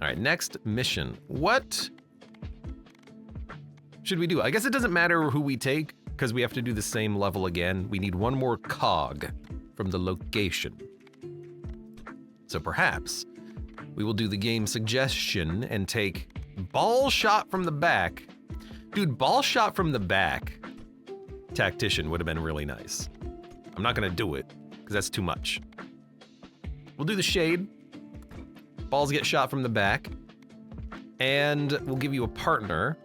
All right, next mission. What should we do? I guess it doesn't matter who we take because we have to do the same level again. We need one more cog from the location. So perhaps we will do the game suggestion and take ball shot from the back. Dude, ball shot from the back tactician would have been really nice. I'm not gonna do it because that's too much. We'll do the shade. Balls get shot from the back. And we'll give you a partner.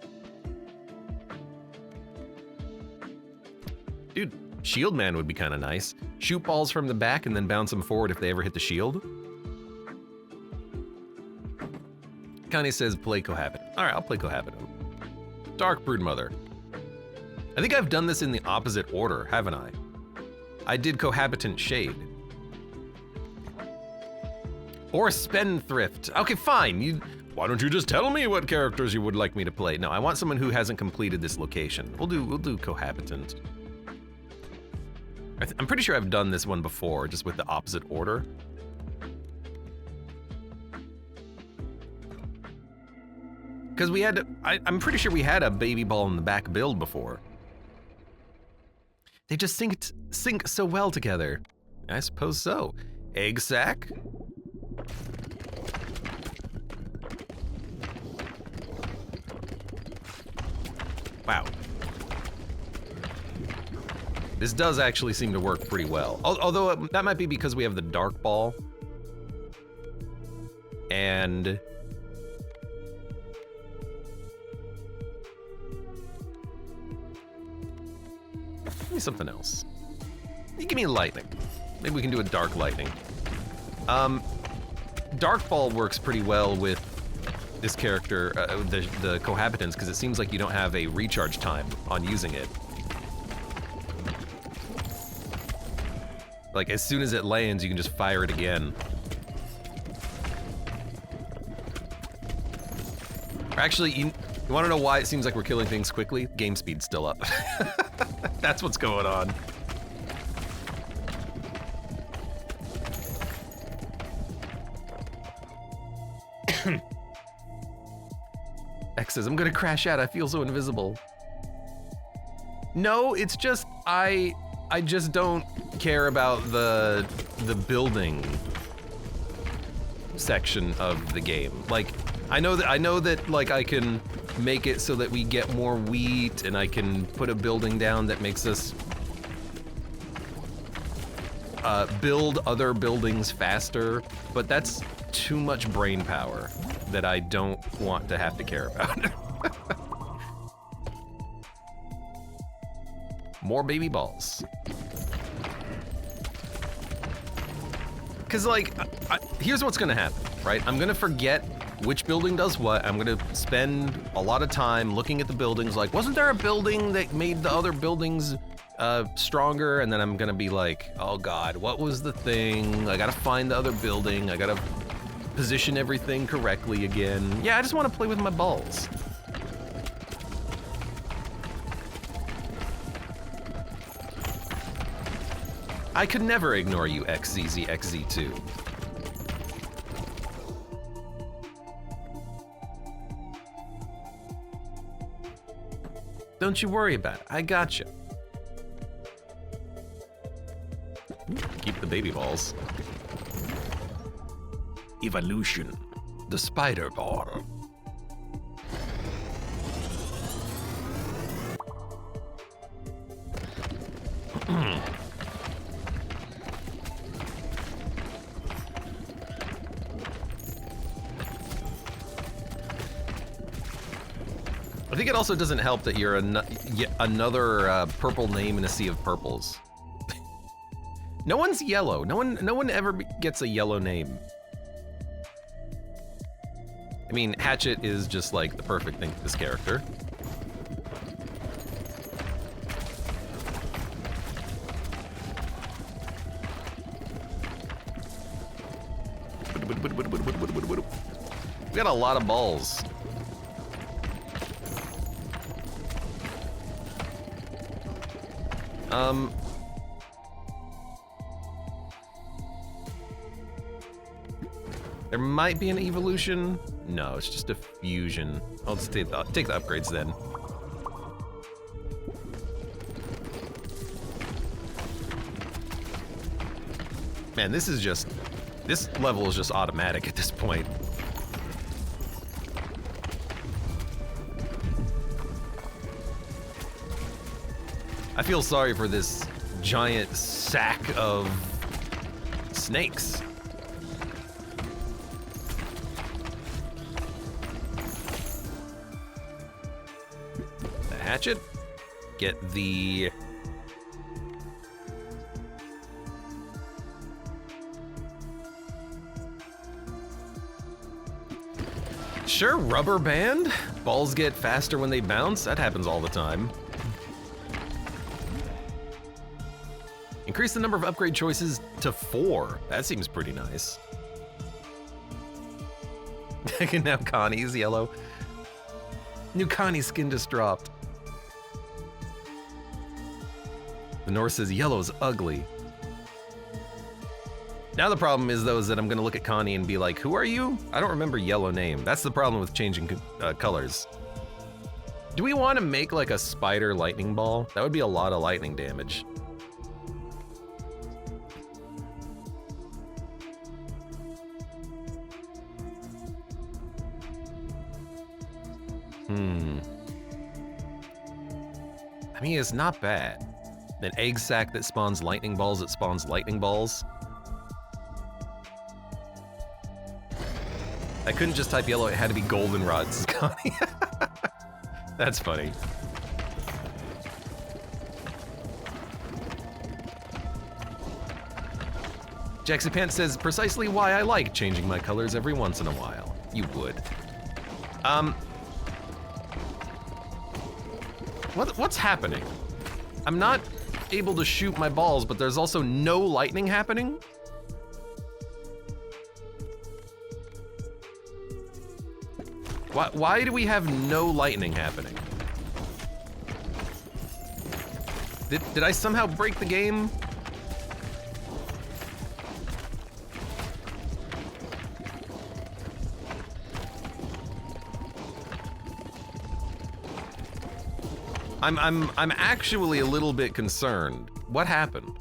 Dude, shield man would be kind of nice. Shoot balls from the back and then bounce them forward if they ever hit the shield. Connie says play cohabitant. All right, I'll play cohabitant. Dark Broodmother. I think I've done this in the opposite order, haven't I? I did cohabitant shade. Or spendthrift. Okay, fine. Why don't you just tell me what characters you would like me to play? No, I want someone who hasn't completed this location. We'll do cohabitant. I'm pretty sure I've done this one before, just with the opposite order. Because we had, I'm pretty sure we had a baby ball in the back build before. They just sync so well together. I suppose so. Egg sack. Wow. This does actually seem to work pretty well. Although that might be because we have the dark ball. And give me something else. You give me lightning. Maybe we can do a dark lightning. Dark ball works pretty well with this character, the cohabitants, because it seems like you don't have a recharge time on using it. Like, as soon as it lands, you can just fire it again. Actually, you want to know why it seems like we're killing things quickly? Game speed's still up. That's what's going on. X says, I'm gonna crash out, I feel so invisible. No, it's just, I just don't care about the building section of the game. Like, I know that like I can make it so that we get more wheat, and I can put a building down that makes us build other buildings faster, but that's too much brain power that I don't want to have to care about. More baby balls. Cause like, here's what's gonna happen, right? I'm gonna forget which building does what. I'm gonna spend a lot of time looking at the buildings like, wasn't there a building that made the other buildings stronger? And then I'm gonna be like, oh God, what was the thing? I gotta find the other building. I gotta position everything correctly again. Yeah, I just wanna play with my balls. I could never ignore you, XZZXZ2. Don't you worry about it, I gotcha. Keep the baby balls. Evolution, the spider ball. I think it also doesn't help that you're yet another purple name in a sea of purples. No one's yellow. No one ever gets a yellow name. I mean, Hatchet is just like the perfect thing for this character. We got a lot of balls. There might be an evolution. No, it's just a fusion. I'll just take the upgrades then. Man, this level is just automatic at this point. I feel sorry for this giant sack of snakes. The hatchet. Get the... Sure, rubber band. Balls get faster when they bounce. That happens all the time. Increase the number of upgrade choices to 4. That seems pretty nice. Now Connie's yellow. New Connie skin just dropped. The Norse says yellow's ugly. Now the problem is though is that I'm gonna look at Connie and be like, who are you? I don't remember yellow name. That's the problem with changing colors. Do we want to make like a spider lightning ball? That would be a lot of lightning damage. I mean, it's not bad. An egg sac that spawns lightning balls, it spawns lightning balls. I couldn't just type yellow, it had to be goldenrod, Scotty. That's funny. Jaxie Pants says, precisely why I like changing my colors every once in a while. You would. What's happening? I'm not able to shoot my balls, but there's also no lightning happening? Why do we have no lightning happening? Did I somehow break the game? I'm actually a little bit concerned. What happened?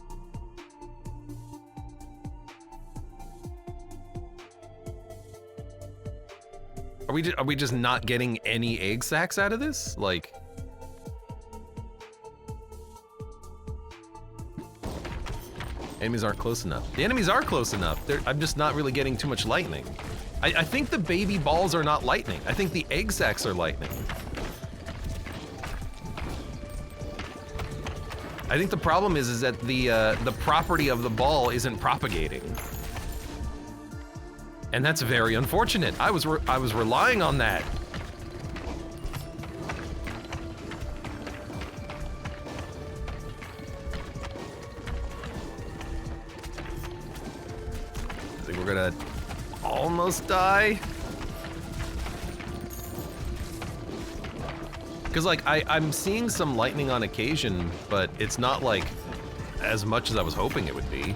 Are we just not getting any egg sacs out of this? Like, enemies aren't close enough. The enemies are close enough. I'm just not really getting too much lightning. I think the baby balls are not lightning. I think the egg sacs are lightning. I think the problem is that the property of the ball isn't propagating. And that's very unfortunate. I was relying on that. I think we're gonna almost die. Because like I'm seeing some lightning on occasion, but it's not like as much as I was hoping it would be.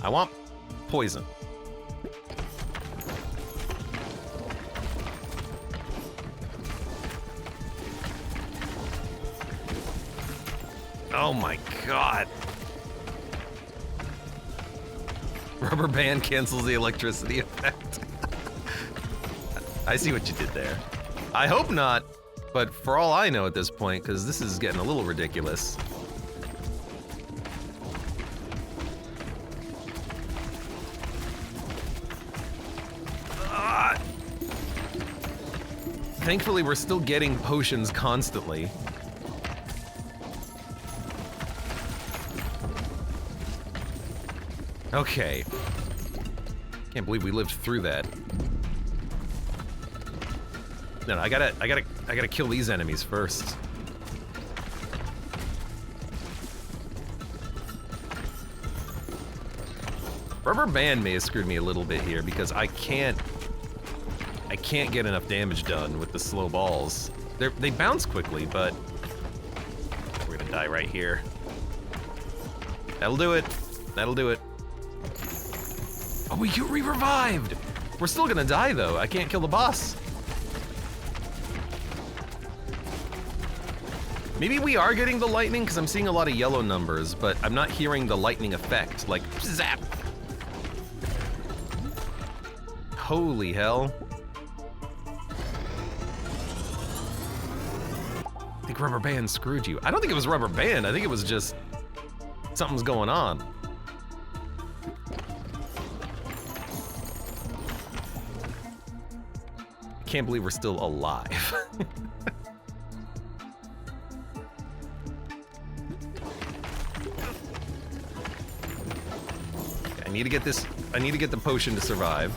I want poison. Oh my God. Rubber band cancels the electricity effect. I see what you did there. I hope not, but for all I know at this point, because this is getting a little ridiculous. Thankfully, we're still getting potions constantly. Okay. Can't believe we lived through that. No, I gotta kill these enemies first. Rubber band may have screwed me a little bit here because I can't get enough damage done with the slow balls. They bounce quickly, but we're gonna die right here. That'll do it. That'll do it. Oh, we re-revived! We're still gonna die, though. I can't kill the boss. Maybe we are getting the lightning, because I'm seeing a lot of yellow numbers, but I'm not hearing the lightning effect, like, zap! Holy hell. I think rubber band screwed you. I don't think it was rubber band, I think it was just something's going on. Can't believe we're still alive. I need to get this, I need to get the potion to survive.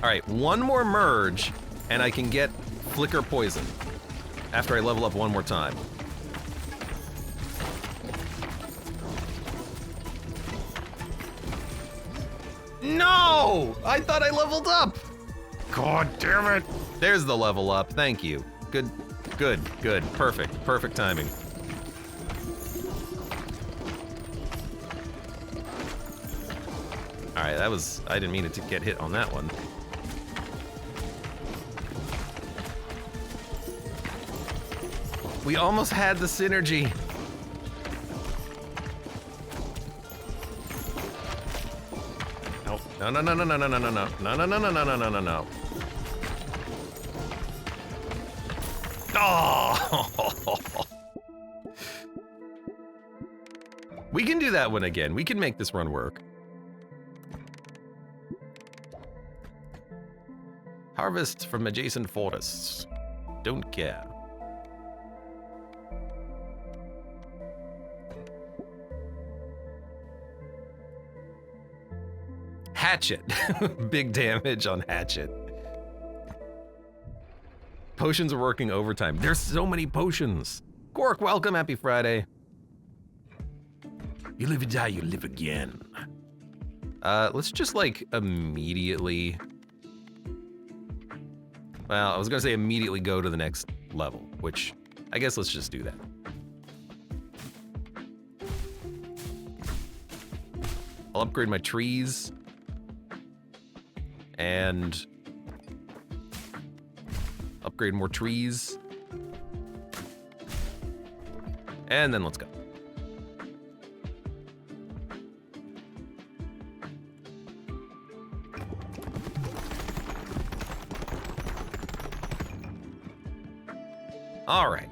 All right, one more merge and I can get flicker poison after I level up one more time. No! I thought I leveled up! God damn it! There's the level up, thank you. Good, good, good, perfect, perfect timing. All right, that was, I didn't mean it to get hit on that one. We almost had the synergy. No, no, no, no, no, no, no, no, no, no, no, no, no, no, no, no, no, no. Oh! We can do that one again. We can make this run work. Harvest from adjacent forests. Don't care. Hatchet. Big damage on Hatchet. Potions are working overtime. There's so many potions. Quark, welcome. Happy Friday. You live and die, you live again. Let's just like immediately... Well, I was gonna say immediately go to the next level, which I guess let's just do that. I'll upgrade my trees. And upgrade more trees. And then let's go. All right.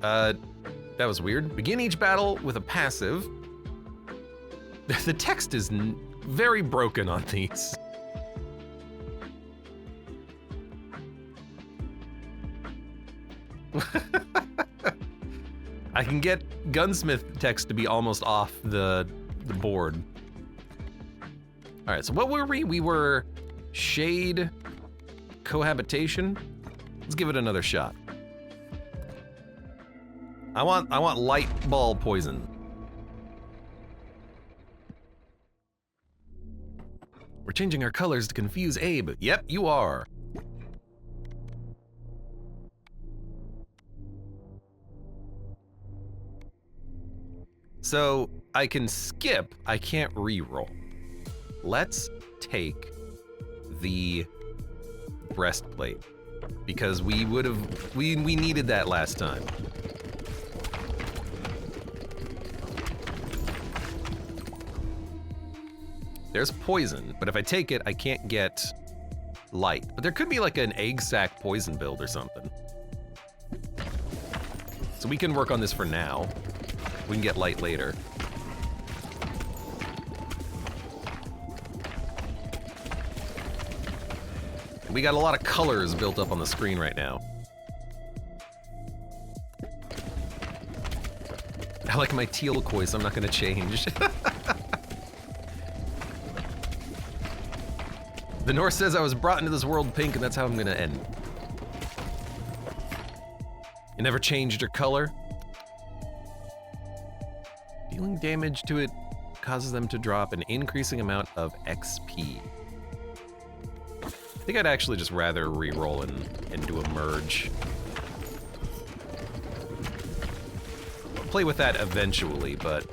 That was weird. Begin each battle with a passive. The text is very broken on these. I can get gunsmith text to be almost off the board. All right, so what were we? We were shade cohabitation. Let's give it another shot. I want light ball poison. We're changing our colors to confuse Abe. Yep, you are. So I can skip, I can't re-roll. Let's take the breastplate because we needed that last time. There's poison, but if I take it, I can't get light. But there could be like an egg sac poison build or something. So we can work on this for now. We can get light later. We got a lot of colors built up on the screen right now. I like my teal koi, so I'm not gonna change. The Norse says I was brought into this world pink and that's how I'm gonna end. You never changed your color? Dealing damage to it causes them to drop an increasing amount of XP. I think I'd actually just rather re-roll and do a merge. play with that eventually, but...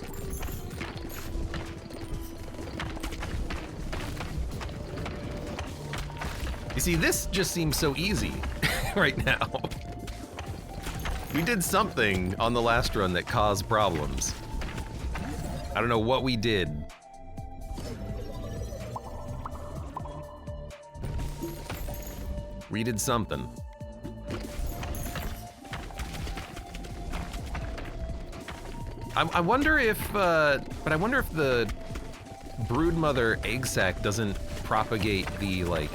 You see, this just seems so easy right now. We did something on the last run that caused problems. I don't know what we did. We did something. I wonder if, but I wonder if the broodmother egg sac doesn't propagate the, like,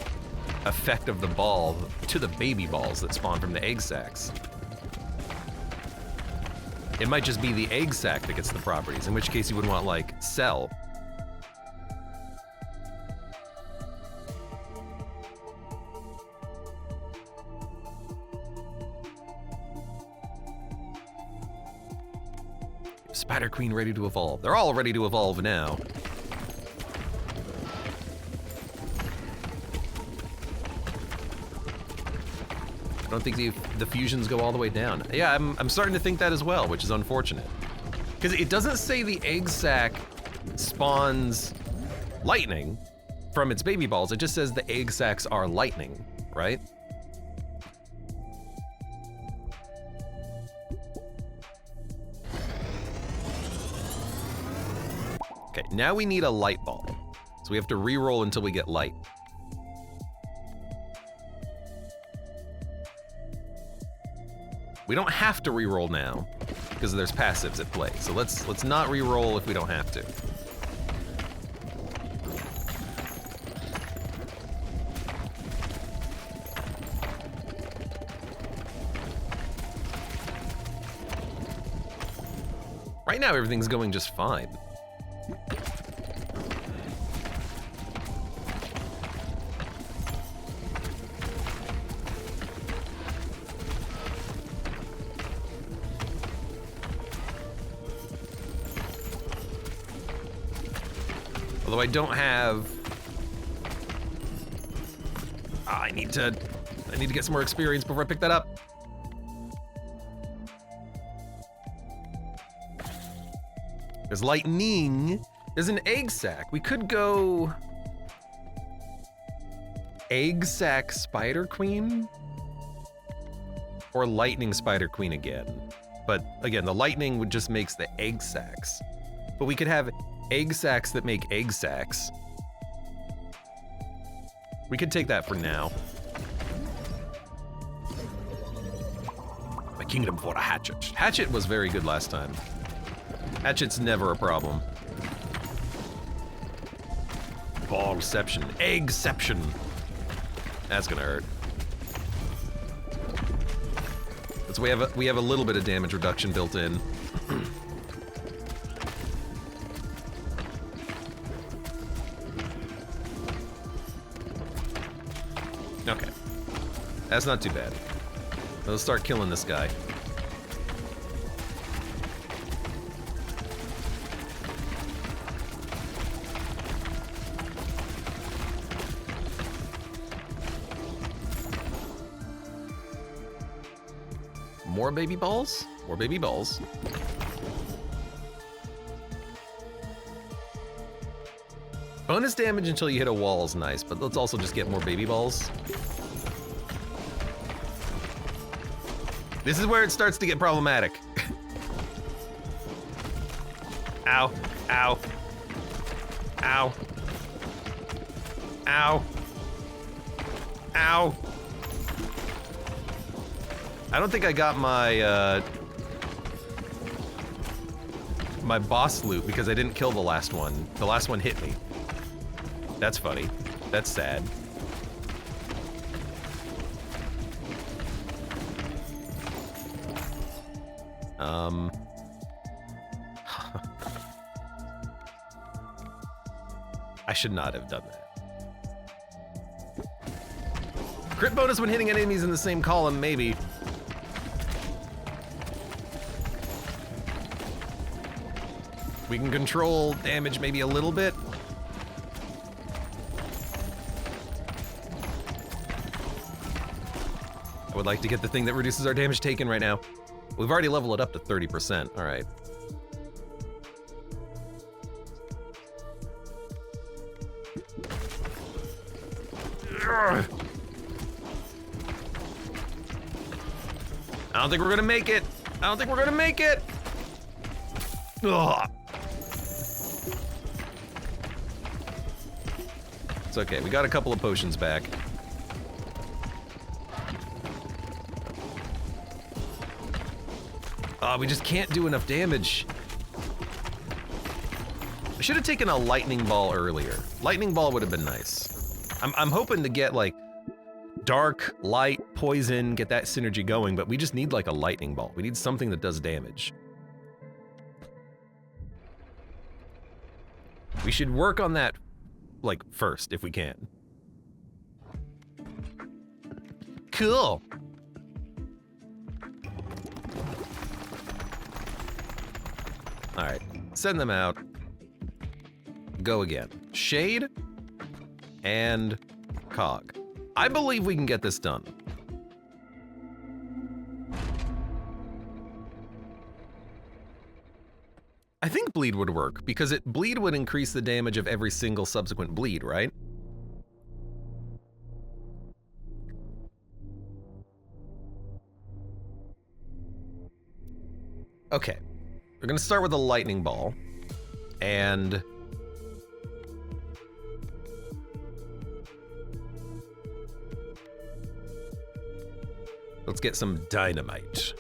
effect of the ball to the baby balls that spawn from the egg sacs. It might just be the egg sac that gets the properties, in which case you would want, like, cell. Spider Queen ready to evolve. They're all ready to evolve now. I don't think the fusions go all the way down. Yeah, I'm starting to think that as well, which is unfortunate. Because it doesn't say the egg sac spawns lightning from its baby balls. It just says the egg sacs are lightning, right? Okay, now we need a light ball. So we have to re-roll until we get light. We don't have to re-roll now because there's passives at play. So let's not re-roll if we don't have to. Right now everything's going just fine. Although I don't have... I need to get some more experience before I pick that up. There's lightning. There's an egg sac. We could go... Egg sac Spider Queen? Or lightning Spider Queen again. But again, the lightning would just makes the egg sacs. But we could have egg sacs that make egg sacs. We could take that for now. My kingdom for a hatchet. Hatchet was very good last time. Hatchet's never a problem. Ballception. Eggception. That's gonna hurt. So we have a little bit of damage reduction built in. Okay. That's not too bad. Let's start killing this guy. More baby balls? More baby balls. Bonus damage until you hit a wall is nice, but let's also just get more baby balls. This is where it starts to get problematic. Ow, ow, ow, ow, ow. I don't think I got my, my boss loot because I didn't kill the last one. The last one hit me. That's funny. That's sad. I should not have done that. Crit bonus when hitting enemies in the same column, maybe. We can control damage maybe a little bit. I would like to get the thing that reduces our damage taken right now. We've already leveled it up to 30%. All right. I don't think we're gonna make it. I don't think we're gonna make it. Ugh. It's okay, we got a couple of potions back. We just can't do enough damage. I should have taken a lightning ball earlier. Lightning ball would have been nice. I'm hoping to get like dark, light, poison, get that synergy going, but we just need like a lightning ball. We need something that does damage. We should work on that like first if we can. Cool. All right, send them out. Go again. Shade and cog. I believe we can get this done. I think bleed would work because bleed would increase the damage of every single subsequent bleed, right? Okay. We're gonna start with a lightning ball, and let's get some dynamite.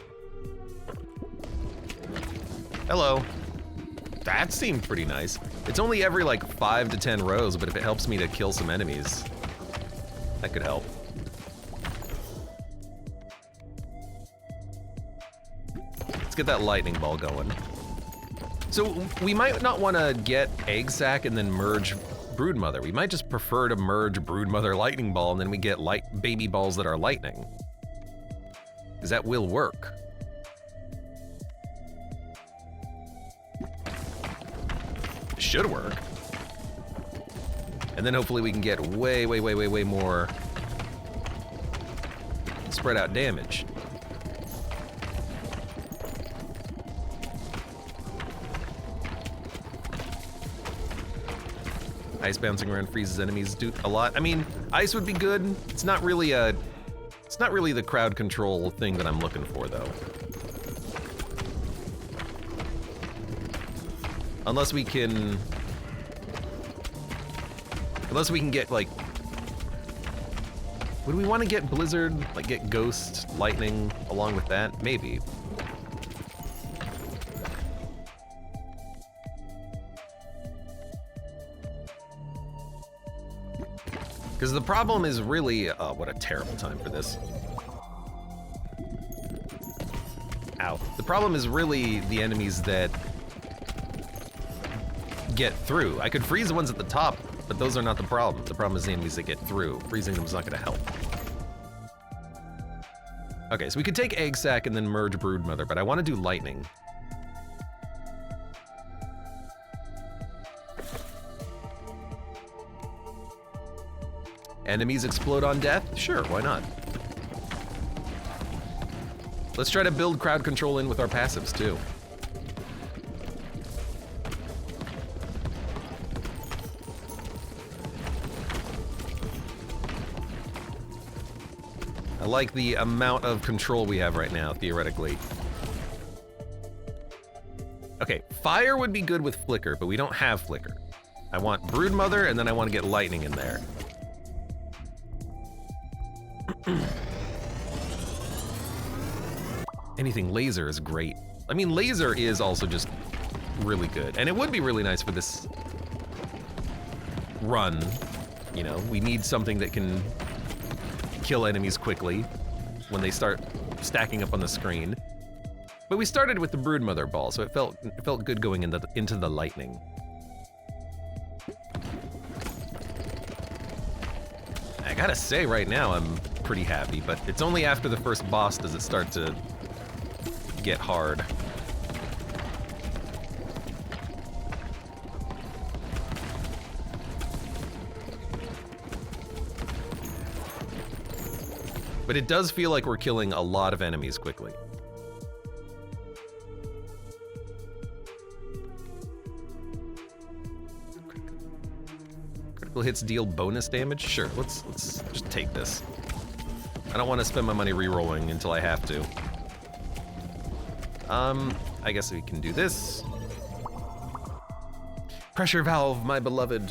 Hello. That seemed pretty nice. It's only every like 5 to 10 rows, but if it helps me to kill some enemies, that could help. Let's get that lightning ball going. So we might not want to get egg sac and then merge broodmother. We might just prefer to merge broodmother lightning ball and then we get baby balls that are lightning. Because that will work. Should work. And then hopefully we can get way more spread out damage. Ice bouncing around freezes enemies do a lot. I mean, ice would be good. It's not really the crowd control thing that I'm looking for though. Unless we can get like, would we want to get blizzard, like get ghost, lightning along with that? Maybe. Because the problem is really, what a terrible time for this. Ow. The problem is really the enemies that get through. I could freeze the ones at the top, but those are not the problem. The problem is the enemies that get through. Freezing them is not gonna help. Okay, so we could take egg sac and then merge broodmother, but I want to do lightning. Enemies explode on death? Sure, why not? Let's try to build crowd control in with our passives too. I like the amount of control we have right now, theoretically. Okay, fire would be good with flicker, but we don't have flicker. I want broodmother, and then I want to get lightning in there. Anything laser is great. I mean, laser is also just really good. And it would be really nice for this run. You know, we need something that can kill enemies quickly when they start stacking up on the screen. But we started with the broodmother ball, so it felt good going into the lightning. I gotta say right now I'm pretty happy, but it's only after the first boss does it start to get hard. But it does feel like we're killing a lot of enemies quickly. Critical hits deal bonus damage? Sure, let's just take this. I don't want to spend my money re-rolling until I have to. I guess we can do this. Pressure valve, my beloved.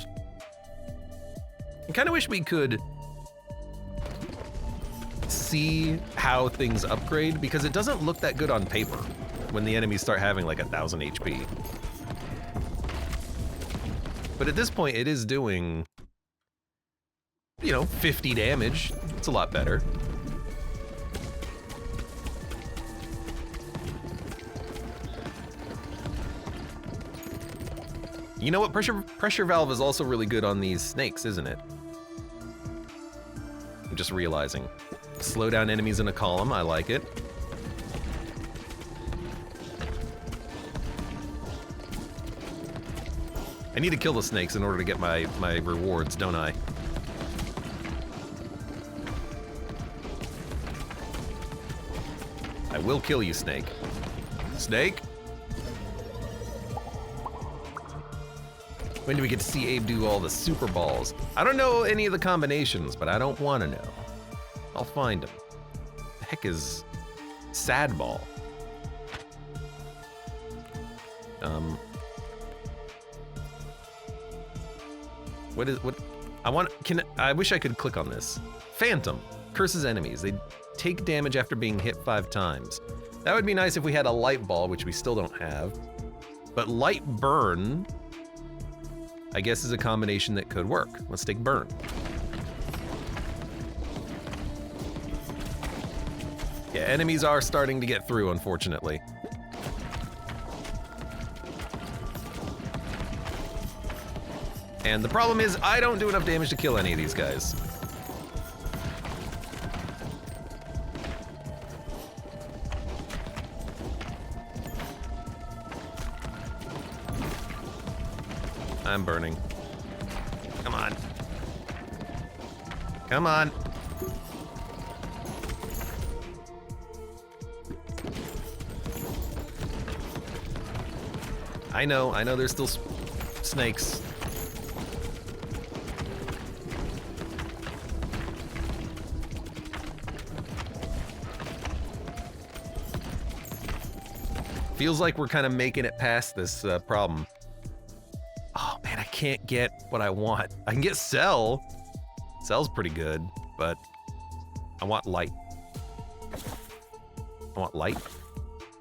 I kind of wish we could see how things upgrade, because it doesn't look that good on paper when the enemies start having like 1,000 HP. But at this point, it is doing, you know, 50 damage. It's a lot better. You know what? Pressure valve is also really good on these snakes, isn't it? I'm just realizing. Slow down enemies in a column. I like it. I need to kill the snakes in order to get my rewards, don't I? I will kill you, snake. Snake? When do we get to see Abe do all the super balls? I don't know any of the combinations, but I don't want to know. I'll find them. The heck is sad ball? What I wish I could click on this. Phantom curses enemies. They take damage after being hit 5 times. That would be nice if we had a light ball, which we still don't have. But light burn, I guess, is a combination that could work. Let's take burn. Yeah, enemies are starting to get through, unfortunately. And the problem is, I don't do enough damage to kill any of these guys. I'm burning. Come on. Come on. I know there's still snakes. Feels like we're kind of making it past this problem. Oh man, I can't get what I want. I can get Cell. Cell's pretty good, but I want light. I want light.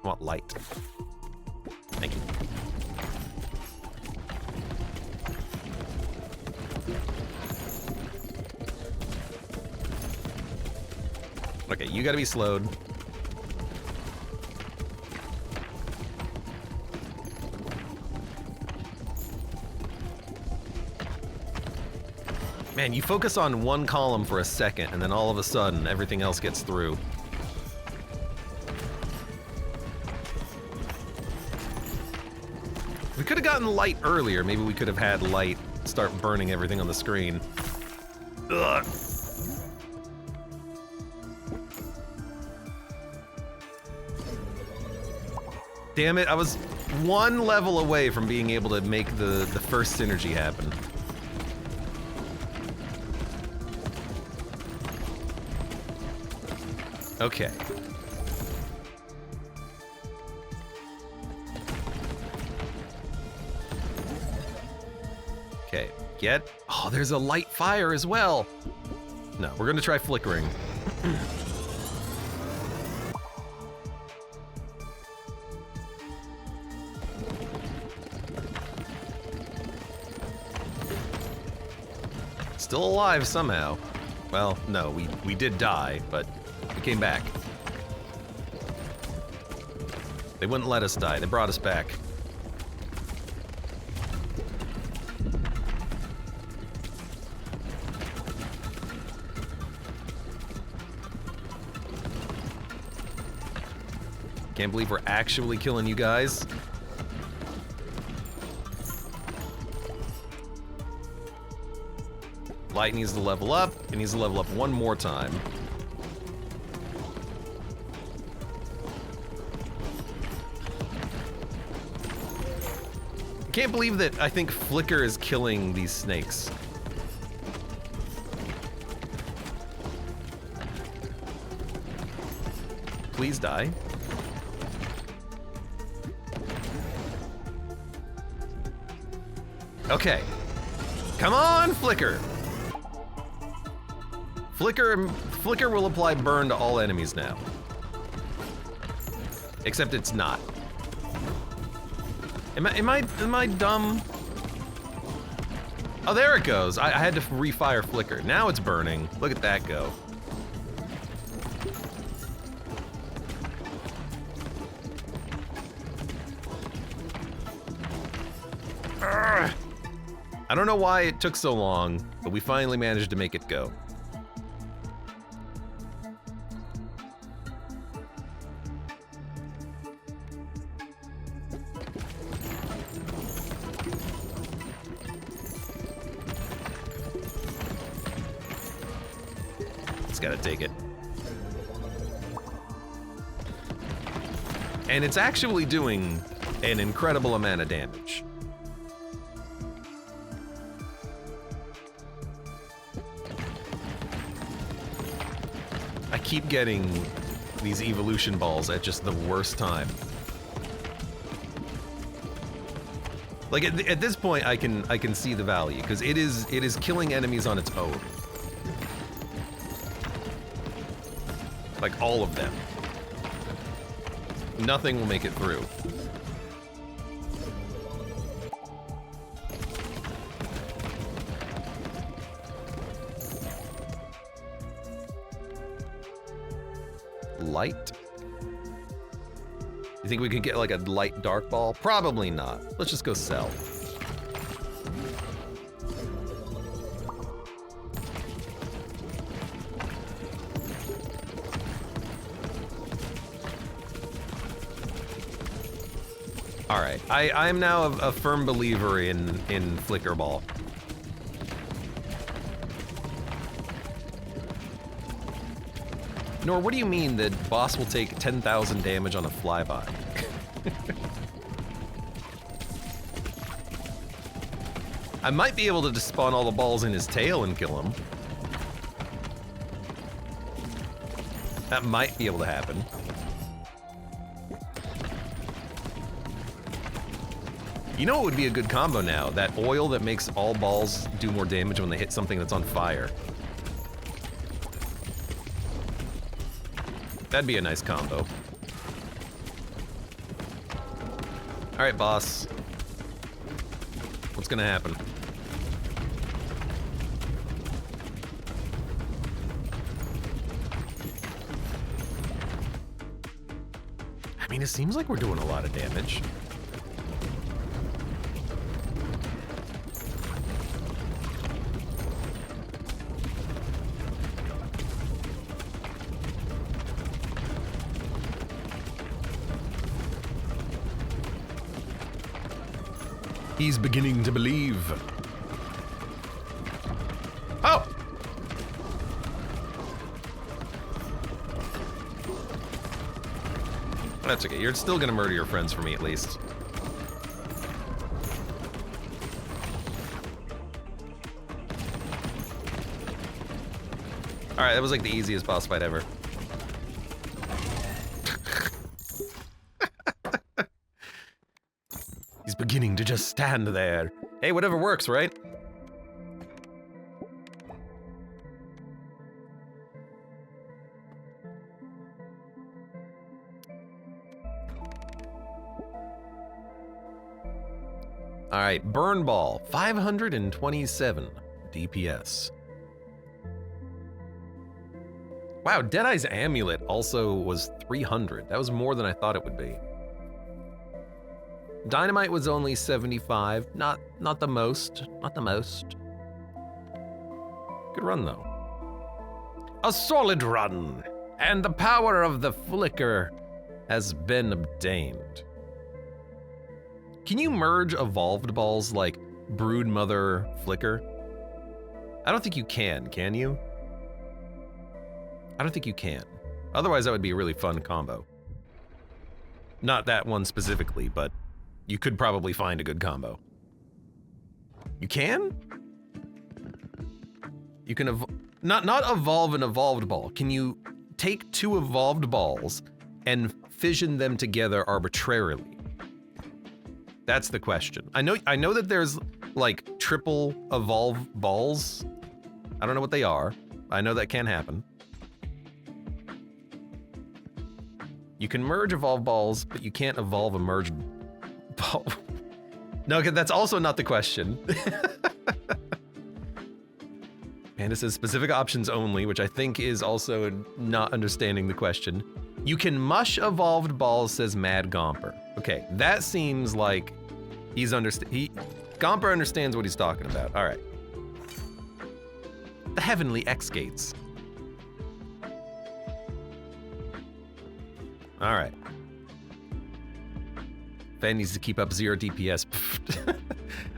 I want light. Thank you. Okay, you gotta be slowed. Man, you focus on one column for a second, and then all of a sudden, everything else gets through. If we could have gotten light earlier, maybe we could have had light start burning everything on the screen. Ugh. Damn it, I was one level away from being able to make the first synergy happen. Okay. Okay, get... Oh, there's a light fire as well! No, we're gonna try flickering. Still alive somehow. Well, no, we did die, but we came back. They wouldn't let us die. They brought us back. Can't believe we're actually killing you guys. Light needs to level up. It needs to level up one more time. Can't believe that I think Flicker is killing these snakes. please die. Okay. Come on, Flicker. Flicker will apply burn to all enemies now. Except it's not. Am I dumb? Oh, there it goes. I had to refire Flicker. Now it's burning. Look at that go. Urgh. I don't know why it took so long, but we finally managed to make it go. Gotta take it. And it's actually doing an incredible amount of damage. I keep getting these evolution balls at just the worst time. Like at this point I can see the value because it is killing enemies on its own. Like all of them. Nothing will make it through. Light? You think we can get like a light dark ball? Probably not. Let's just go sell. All right, I am now a firm believer in Flicker Ball. Nor, what do you mean that boss will take 10,000 damage on a flyby? I might be able to just spawn all the balls in his tail and kill him. That might be able to happen. You know what would be a good combo now? That oil that makes all balls do more damage when they hit something that's on fire. That'd be a nice combo. All right, boss. What's gonna happen? I mean, it seems like we're doing a lot of damage. He's beginning to believe. Oh! That's okay. You're still gonna murder your friends for me, at least. Alright, that was like the easiest boss fight ever. He's beginning to just stand there. Hey, whatever works, right? All right, Burn Ball, 527 DPS. Wow, Deadeye's Amulet also was 300. That was more than I thought it would be. Dynamite was only 75. Not the most. Not the most. Good run, though. A solid run, and the power of the Flicker has been obtained. Can you merge evolved balls like Broodmother Flicker? I don't think you can you? I don't think you can. Otherwise, that would be a really fun combo. Not that one specifically, but you could probably find a good combo. You can? You can not evolve an evolved ball. Can you take two evolved balls and fission them together arbitrarily? That's the question. I know that there's like triple evolve balls. I don't know what they are. I know that can happen. You can merge evolve balls, but you can't evolve a merged ball. No, that's also not the question. Panda says specific options only, which I think is also not understanding the question. You can mush evolved balls, says Mad Gomper. Okay, that seems like Gomper understands what he's talking about. All right. The Heavenly X Gates. All right. Fan needs to keep up 0 DPS.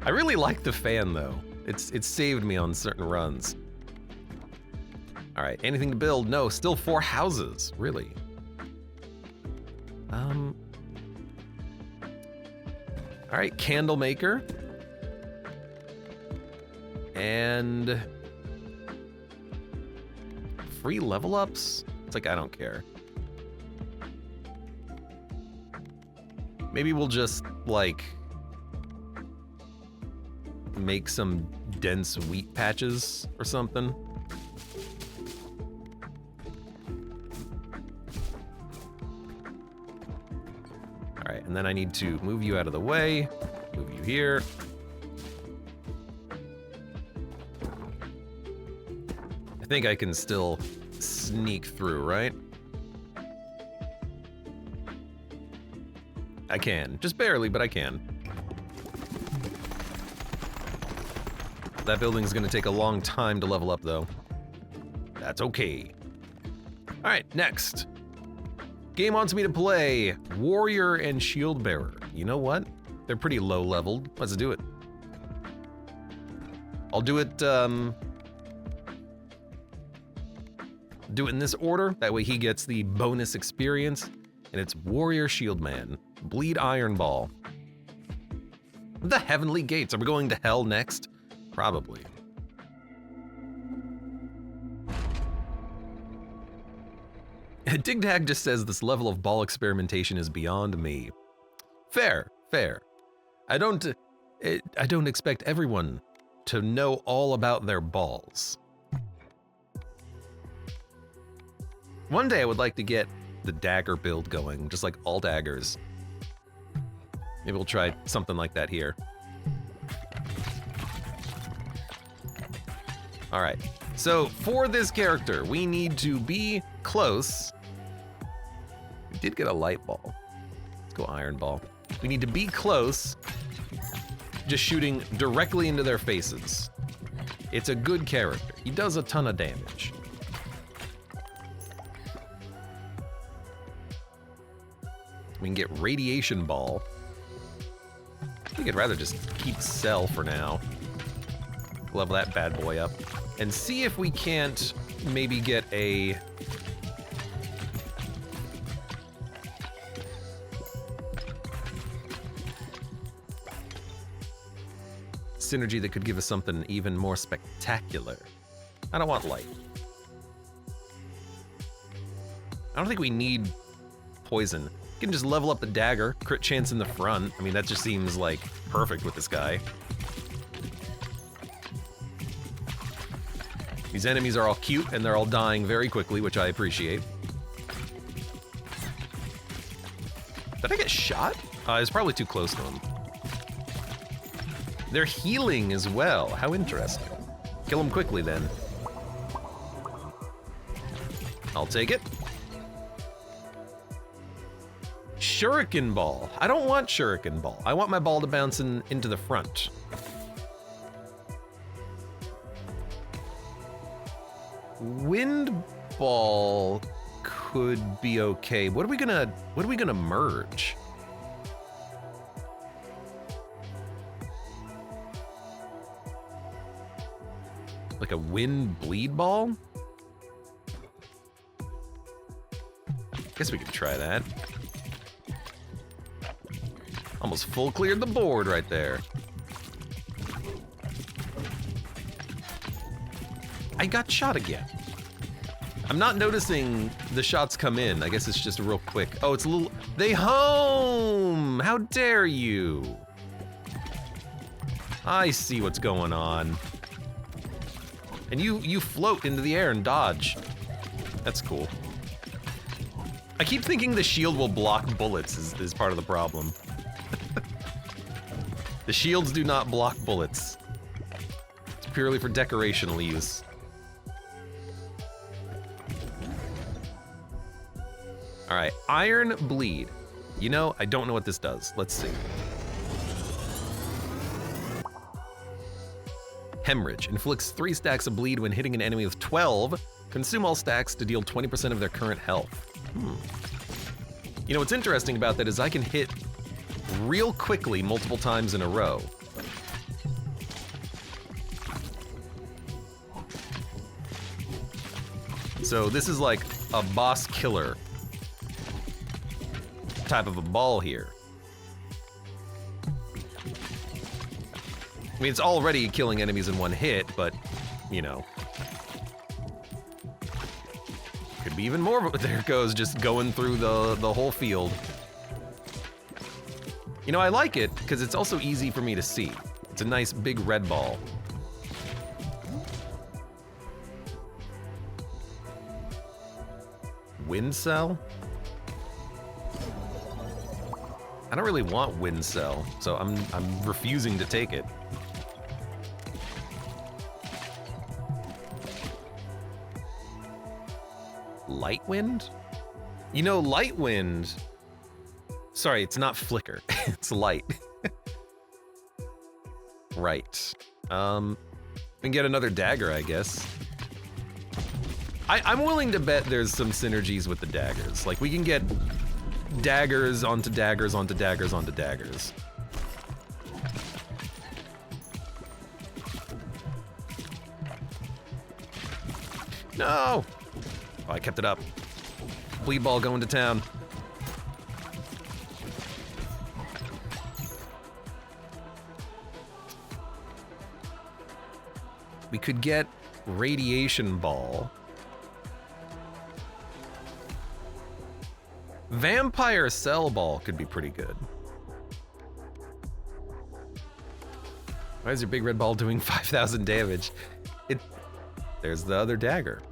I really like the fan though. It's saved me on certain runs. All right, anything to build? No, still 4 houses, really. All right, candle maker. And free level ups? It's like, I don't care. Maybe we'll just like make some dense wheat patches or something. All right, and then I need to move you out of the way, move you here. I think I can still sneak through, right? I can, just barely, but I can. That building's gonna take a long time to level up though. That's okay. All right, next. Game wants me to play Warrior and Shield Bearer. You know what? They're pretty low leveled. Let's do it. I'll do it, do it in this order. That way he gets the bonus experience. And it's Warrior Shield Man. Bleed Iron Ball. The Heavenly Gates. Are we going to hell next? Probably. Digdag just says this level of ball experimentation is beyond me. Fair, fair. I don't expect everyone to know all about their balls. One day I would like to get the dagger build going, just like all daggers. Maybe we'll try something like that here. All right, so for this character, we need to be close. We did get a light ball. Let's go iron ball. We need to be close, just shooting directly into their faces. It's a good character. He does a ton of damage. We can get Radiation Ball. I think I'd rather just keep Cell for now. Level that bad boy up. And see if we can't maybe get a... synergy that could give us something even more spectacular. I don't want light. I don't think we need poison. You can just level up the dagger, crit chance in the front. I mean, that just seems like perfect with this guy. These enemies are all cute and they're all dying very quickly, which I appreciate. Did I get shot? It's probably too close to him. They're healing as well. How interesting. Kill him quickly then. I'll take it. Shuriken Ball. I don't want Shuriken Ball. I want my ball to bounce into the front. Wind Ball could be okay. What are we gonna merge? Like a wind bleed ball? Guess we could try that. Almost full cleared the board right there. I got shot again. I'm not noticing the shots come in. I guess it's just real quick. Oh, it's a little... They home! How dare you? I see what's going on. And you float into the air and dodge. That's cool. I keep thinking the shield will block bullets is part of the problem. The shields do not block bullets. It's purely for decorational use. All right, Iron Bleed. You know, I don't know what this does. Let's see. Hemorrhage. Inflicts 3 stacks of bleed when hitting an enemy with 12. Consume all stacks to deal 20% of their current health. You know, what's interesting about that is I can hit real quickly multiple times in a row. So this is like a boss killer type of a ball here. I mean, it's already killing enemies in one hit, but, you know. Could be even more, but there it goes, just going through the whole field. You know, I like it, because it's also easy for me to see. It's a nice big red ball. Wind Cell? I don't really want Wind Cell, so I'm refusing to take it. Light Wind? You know, Light Wind... Sorry, it's not Flicker. It's Light. Right. We can get another dagger, I guess. I'm willing to bet there's some synergies with the daggers. Like, we can get daggers onto daggers onto daggers onto daggers. No! Oh, I kept it up. Bleed ball going to town. We could get radiation ball. Vampire cell ball could be pretty good. Why is your big red ball doing 5,000 damage? There's the other dagger.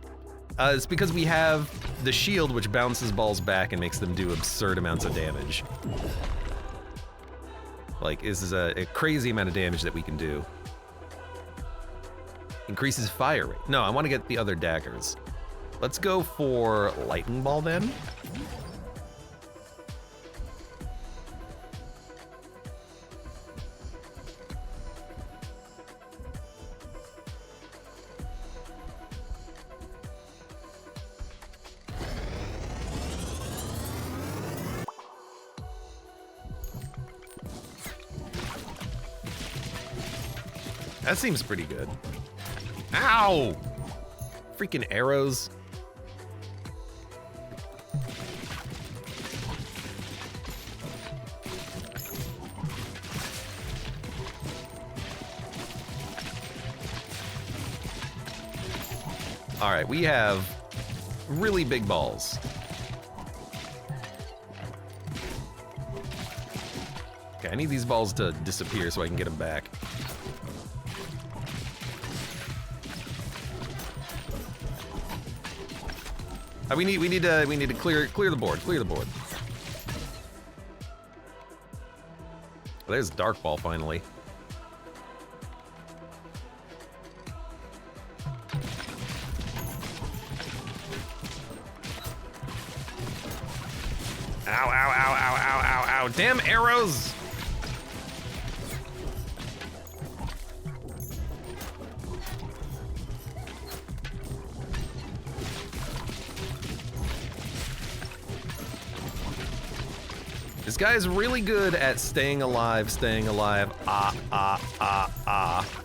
It's because we have the shield, which bounces balls back and makes them do absurd amounts of damage. Like, this is a crazy amount of damage that we can do. Increases fire rate. No, I want to get the other daggers. Let's go for lightning ball then. That seems pretty good. Ow! Freaking arrows. All right, we have really big balls. Okay, I need these balls to disappear so I can get them back. We need to clear the board. Clear the board. There's Dark Ball finally. Ow, ow, ow, ow, ow, ow, ow. Damn arrows! This guy is really good at staying alive, staying alive. Ah, ah, ah, ah.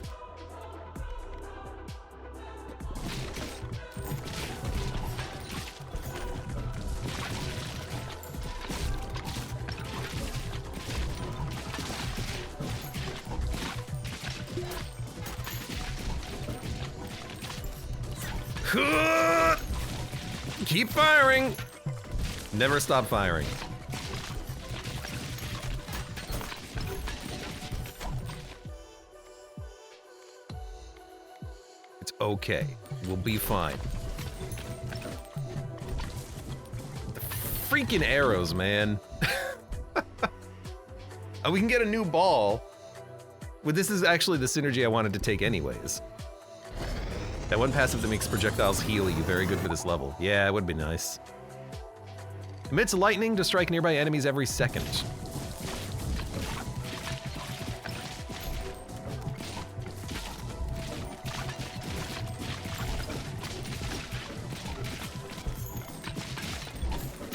Keep firing! Never stop firing. It's okay. We'll be fine. The freaking arrows, man. Oh, we can get a new ball. Well, this is actually the synergy I wanted to take anyways. That one passive that makes projectiles heal you, very good for this level. Yeah, it would be nice. Emits lightning to strike nearby enemies every second.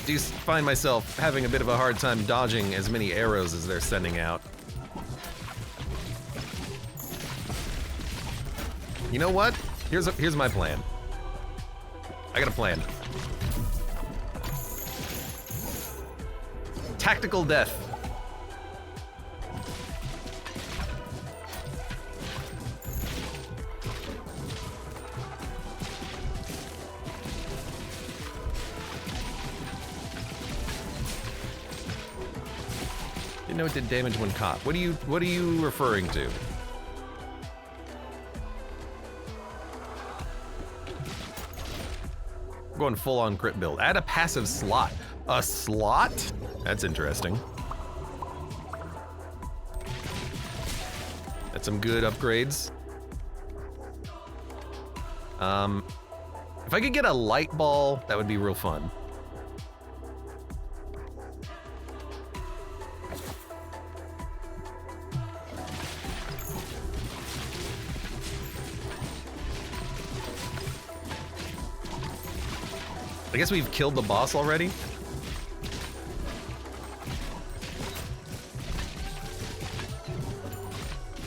Do find myself having a bit of a hard time dodging as many arrows as they're sending out. You know what? Here's my plan. I got a plan. Tactical death. Didn't know it did damage when caught. What are you referring to? We're going full on crit build. Add a passive slot. A slot? That's interesting. That's some good upgrades. If I could get a light ball, that would be real fun. I guess we've killed the boss already.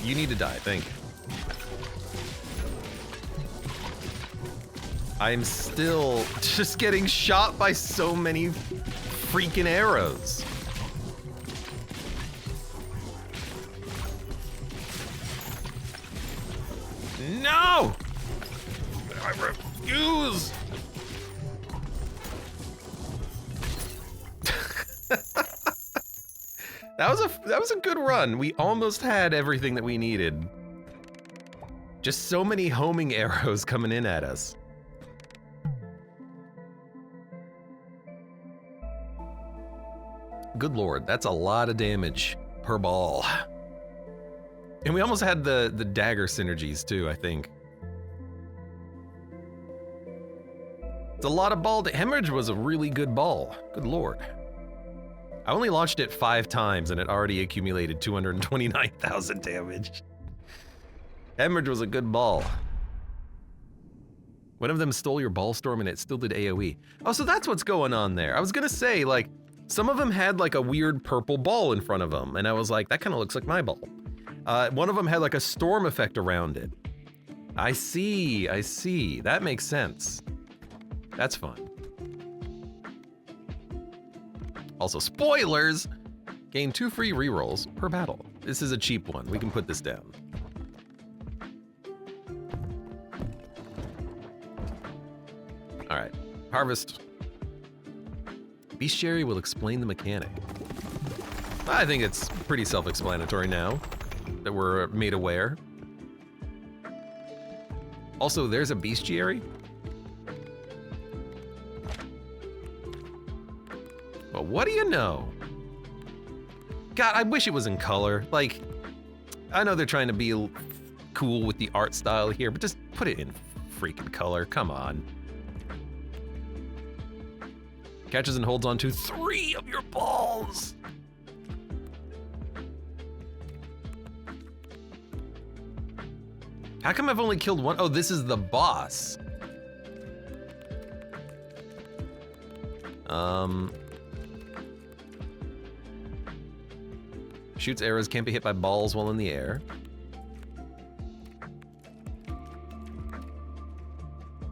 You need to die, thank you. I'm still just getting shot by so many freaking arrows. No! I refuse! That was a good run. We almost had everything that we needed. Just so many homing arrows coming in at us. Good lord, that's a lot of damage per ball. And we almost had the dagger synergies too, I think. It's a lot of ball. Hemorrhage was a really good ball. Good lord. I only launched it 5 times and it already accumulated 229,000 damage. Hemorrhage was a good ball. One of them stole your ball storm and it still did AoE. Oh, so that's what's going on there. I was gonna say, like, some of them had like a weird purple ball in front of them, and I was like, that kind of looks like my ball. One of them had like a storm effect around it. I see. That makes sense. That's fun. Also, spoilers! Gain 2 free rerolls per battle. This is a cheap one. We can put this down. All right, harvest. Bestiary will explain the mechanic. I think it's pretty self-explanatory now that we're made aware. Also, there's a bestiary. But what do you know? God, I wish it was in color. Like, I know they're trying to be cool with the art style here, but just put it in freaking color. Come on. Catches and holds on to 3 of your balls. How come I've only killed 1? Oh, this is the boss. Shoots arrows, can't be hit by balls while in the air.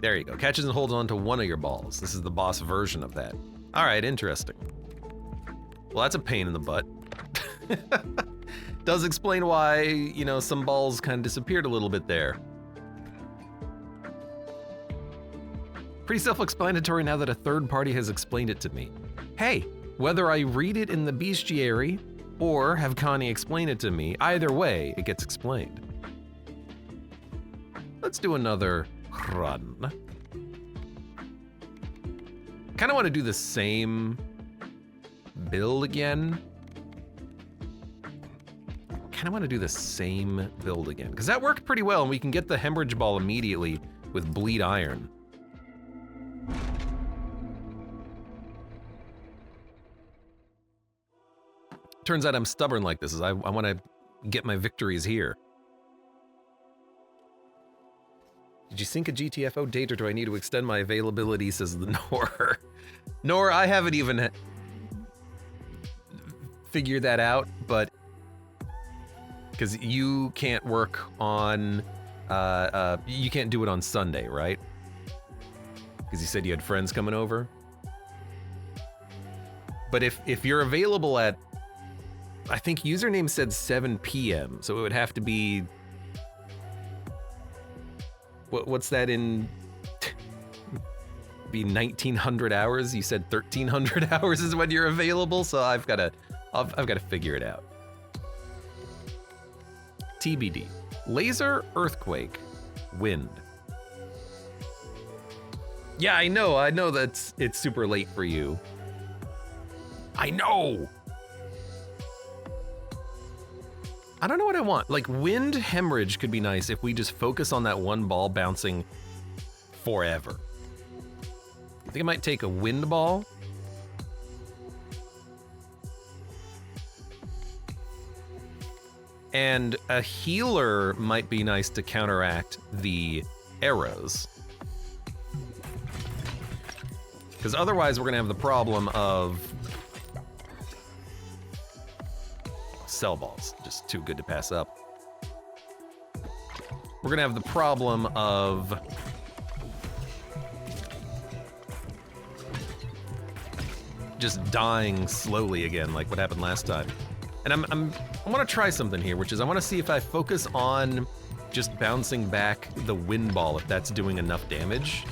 There you go. Catches and holds on to 1 of your balls. This is the boss version of that. All right, interesting. Well, that's a pain in the butt. Does explain why, you know, some balls kind of disappeared a little bit there. Pretty self-explanatory now that a third party has explained it to me. Hey, whether I read it in the bestiary or have Connie explain it to me, either way, it gets explained. Let's do another run. Kind of want to do the same build again. Kind of want to do the same build again, because that worked pretty well, and we can get the hemorrhage ball immediately with bleed iron. Turns out I'm stubborn like this, I want to get my victories here. Did you sync a GTFO date, or do I need to extend my availability, says the Nor. Nor, I haven't even figured that out, but because you can't work on, you can't do it on Sunday, right? Because you said you had friends coming over. But if you're available at, I think username said 7 p.m., so it would have to be, what's that in, be 1900 hours? You said 1300 hours is when you're available, so I've got to figure it out. TBD. Laser, earthquake, wind. Yeah, I know that's it's super late for you. I know. I don't know what I want. Like, wind hemorrhage could be nice if we just focus on that one ball bouncing forever. I think I might take a wind ball. And a healer might be nice to counteract the arrows. Because otherwise we're gonna have the problem of cell balls, just too good to pass up. We're gonna have the problem of just dying slowly again, like what happened last time. And I want to try something here, which is I want to see if I focus on just bouncing back the wind ball, if that's doing enough damage.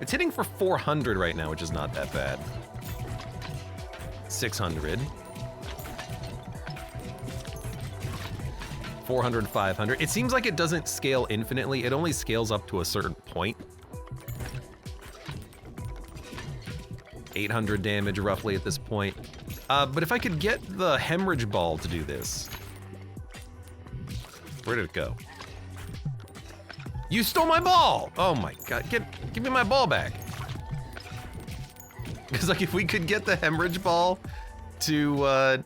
It's hitting for 400 right now, which is not that bad. 600. 400, 500. It seems like it doesn't scale infinitely. It only scales up to a certain point. 800 damage roughly at this point. But if I could get the hemorrhage ball to do this. Where did it go? You stole my ball! Oh my god, give me my ball back. Because like if we could get the hemorrhage ball to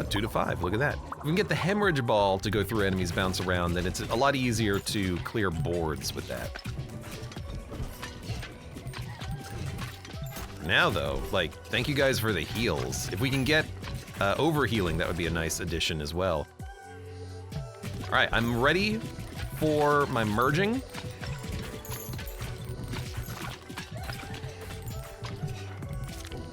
2 to 5, look at that. If we can get the hemorrhage ball to go through enemies, bounce around, then it's a lot easier to clear boards with that. Now though, like, thank you guys for the heals. If we can get overhealing, that would be a nice addition as well. All right, I'm ready for my merging.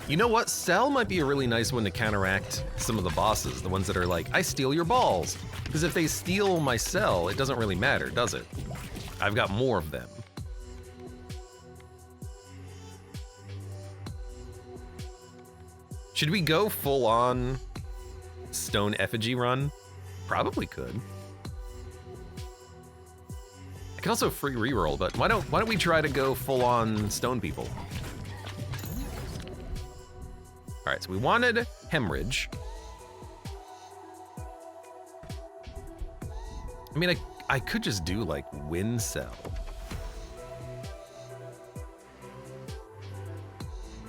You know what? Cell might be a really nice one to counteract some of the bosses, the ones that are like, I steal your balls. Because if they steal my cell, it doesn't really matter, does it? I've got more of them. Should we go full on stone effigy run? Probably could. I could also free reroll, but why don't we try to go full on stone people? All right, so we wanted hemorrhage. I mean, I could just do like wind cell.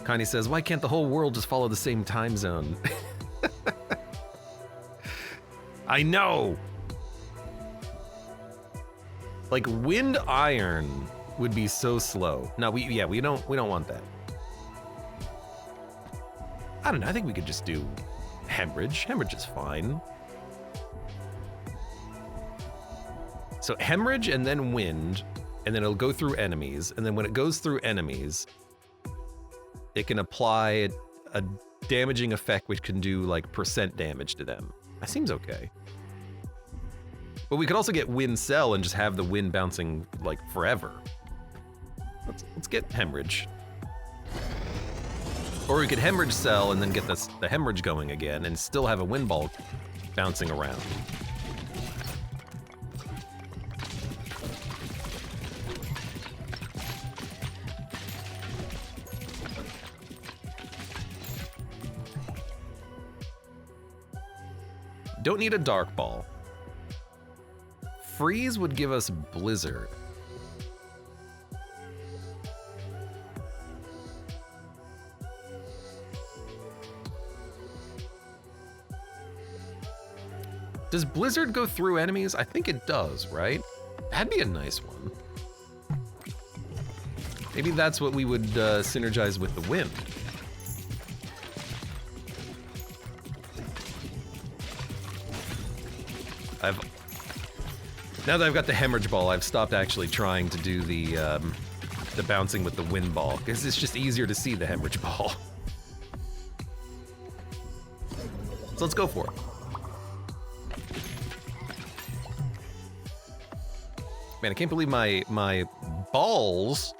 Connie says, why can't the whole world just follow the same time zone? I know. Like wind iron would be so slow. No, we don't want that. I don't know, I think we could just do hemorrhage. Hemorrhage is fine. So hemorrhage and then wind, and then it'll go through enemies, and then when it goes through enemies, it can apply a damaging effect which can do like % damage to them. That seems okay. But we could also get wind cell and just have the wind bouncing like forever. Let's get hemorrhage. Or we could hemorrhage cell and then get the hemorrhage going again and still have a wind ball bouncing around. Don't need a dark ball. Freeze would give us blizzard. Does blizzard go through enemies? I think it does, right? That'd be a nice one. Maybe that's what we would synergize with the wind. Now that I've got the hemorrhage ball, I've stopped actually trying to do the bouncing with the wind ball, because it's just easier to see the hemorrhage ball. So let's go for it. Man, I can't believe my balls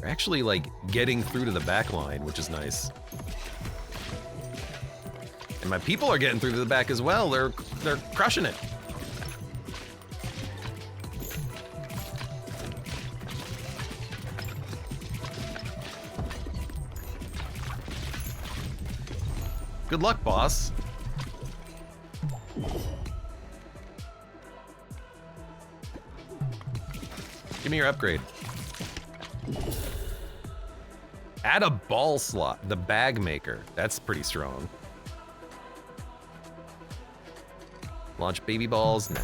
are actually like getting through to the back line, which is nice. And my people are getting through to the back as well. They're crushing it. Good luck, boss. Give me your upgrade. Add a ball slot, the bag maker. That's pretty strong. Launch baby balls? Nah.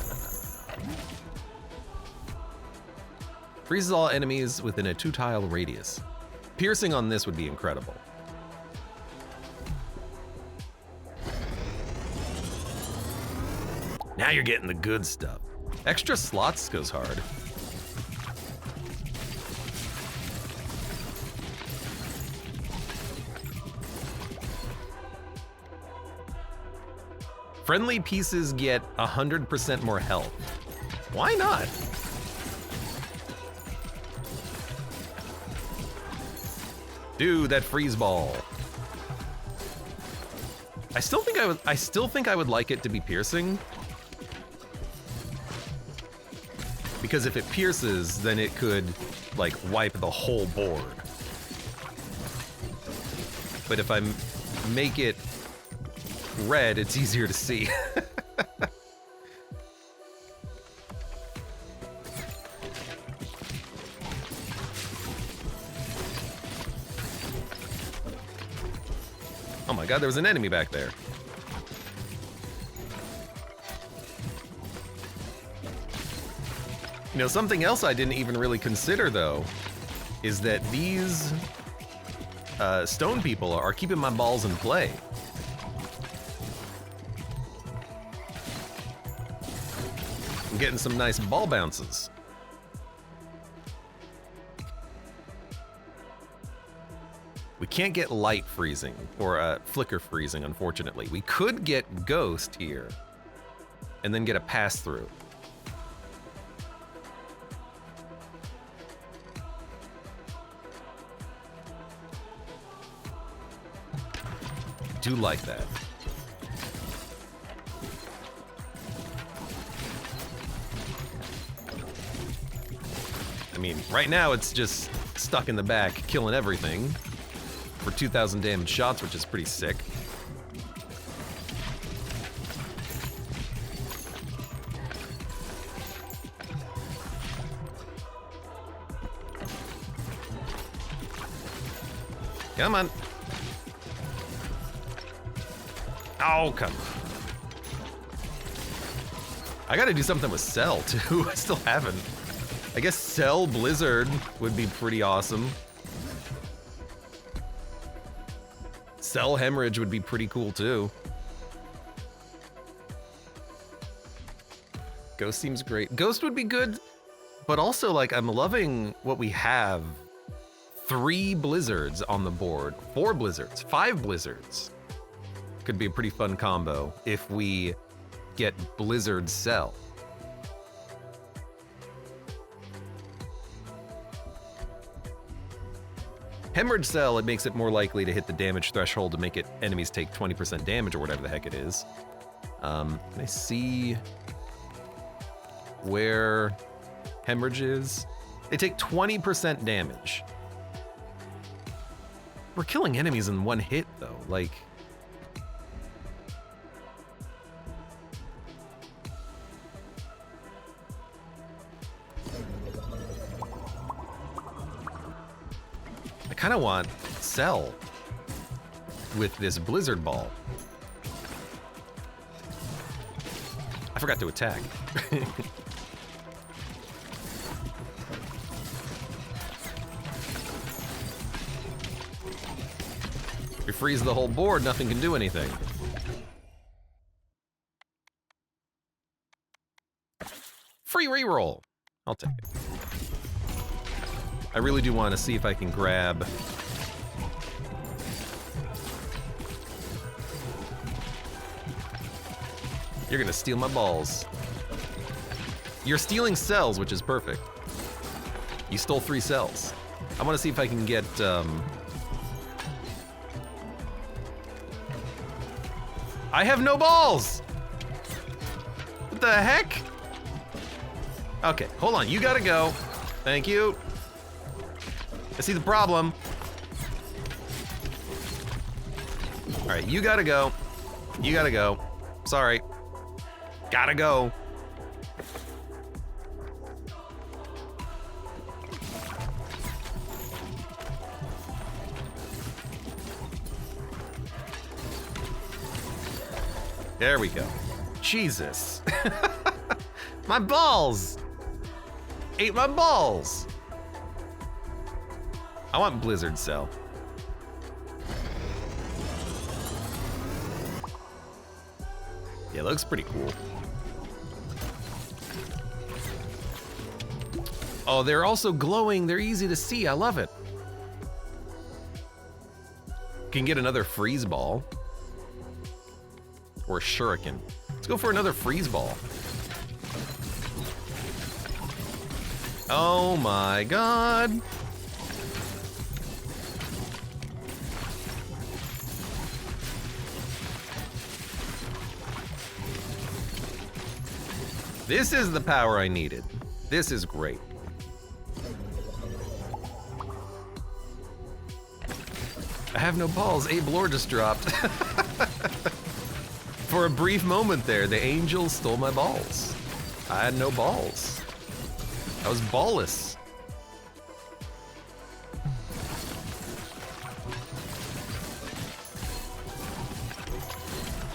Freezes all enemies within a 2-tile radius. Piercing on this would be incredible. Now you're getting the good stuff. Extra slots goes hard. Friendly pieces get 100% more health. Why not? Dude, that freeze ball. I still think I would like it to be piercing. Because if it pierces, then it could like wipe the whole board. But if I make it red, it's easier to see. Oh my god, there was an enemy back there. You know, something else I didn't even really consider, though, is that these stone people are keeping my balls in play. I'm getting some nice ball bounces. We can't get light freezing, or flicker freezing, unfortunately. We could get ghost here, and then get a pass-through. Do like that. I mean, right now it's just stuck in the back, killing everything for 2,000 damage shots, which is pretty sick. Come on. Oh, come on. I gotta do something with Cell, too. I still haven't. I guess Cell Blizzard would be pretty awesome. Cell Hemorrhage would be pretty cool, too. Ghost seems great. Ghost would be good, but also, like, I'm loving what we have. 3 blizzards on the board. 4 blizzards. 5 blizzards. Could be a pretty fun combo if we get Blizzard Cell. Hemorrhage Cell, it makes it more likely to hit the damage threshold to make it enemies take 20% damage or whatever the heck it is. Can I see where Hemorrhage is? They take 20% damage. We're killing enemies in one hit, though. Like... I kind of want Cell with this Blizzard Ball. I forgot to attack. If you freeze the whole board, nothing can do anything. Free reroll. I'll take it. I really do want to see if I can grab... You're gonna steal my balls. You're stealing cells, which is perfect. You stole 3 cells. I want to see if I can get... I have no balls! What the heck? Okay, hold on, you gotta go. Thank you. I see the problem. All right, you gotta go. You gotta go. Sorry. Gotta go. There we go. Jesus. My balls. Ate my balls. I want Blizzard Cell. Yeah, it looks pretty cool. Oh, they're also glowing. They're easy to see. I love it. Can get another freeze ball. Or shuriken. Let's go for another freeze ball. Oh my god. This is the power I needed. This is great. I have no balls. Abe Lore just dropped. For a brief moment there, the angel stole my balls. I had no balls. I was ballless.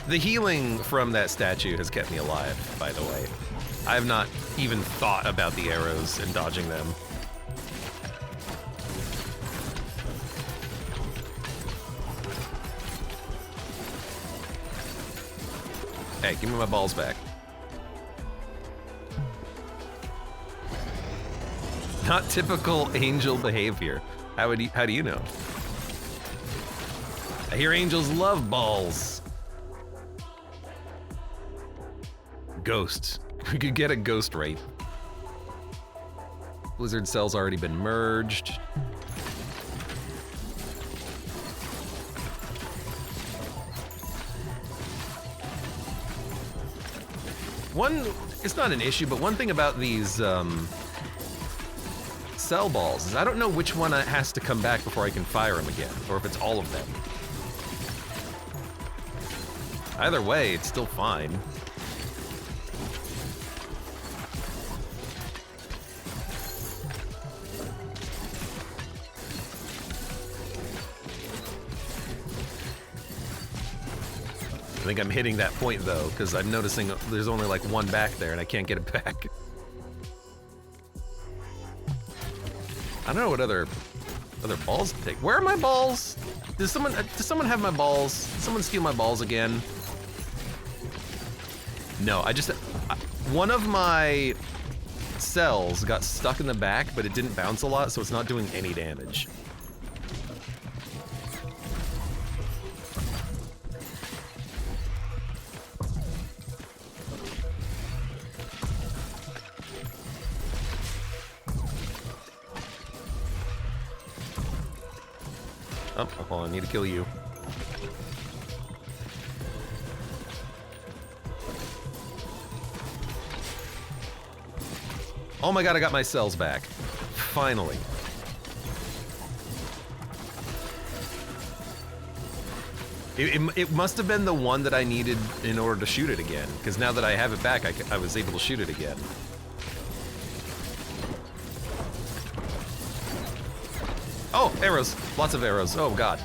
The healing from that statue has kept me alive, by the way. I have not even thought about the arrows and dodging them. Hey, give me my balls back. Not typical angel behavior. How do you know? I hear angels love balls. Ghosts. We could get a ghost rape. Blizzard Cell's already been merged. It's not an issue, but one thing about these cell balls is I don't know which one has to come back before I can fire them again, or if it's all of them. Either way, it's still fine. I think I'm hitting that point though, because I'm noticing there's only like one back there and I can't get it back. I don't know what other balls to take. Where are my balls? Does someone have my balls? Did someone steal my balls again? No, one of my cells got stuck in the back, but it didn't bounce a lot, so it's not doing any damage. Oh, hold on, I need to kill you. Oh my god, I got my cells back. Finally. It must have been the one that I needed in order to shoot it again, because now that I have it back, I was able to shoot it again. Oh, arrows. Lots of arrows. Oh, God.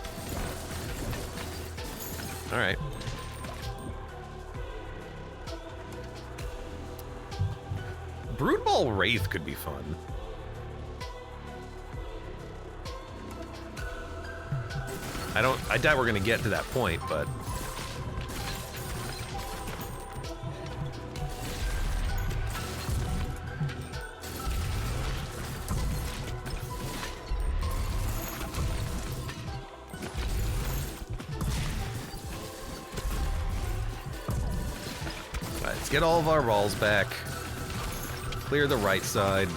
All right. Broodball Wraith could be fun. I doubt we're gonna get to that point, but... Alright, let's get all of our balls back. Clear the right side.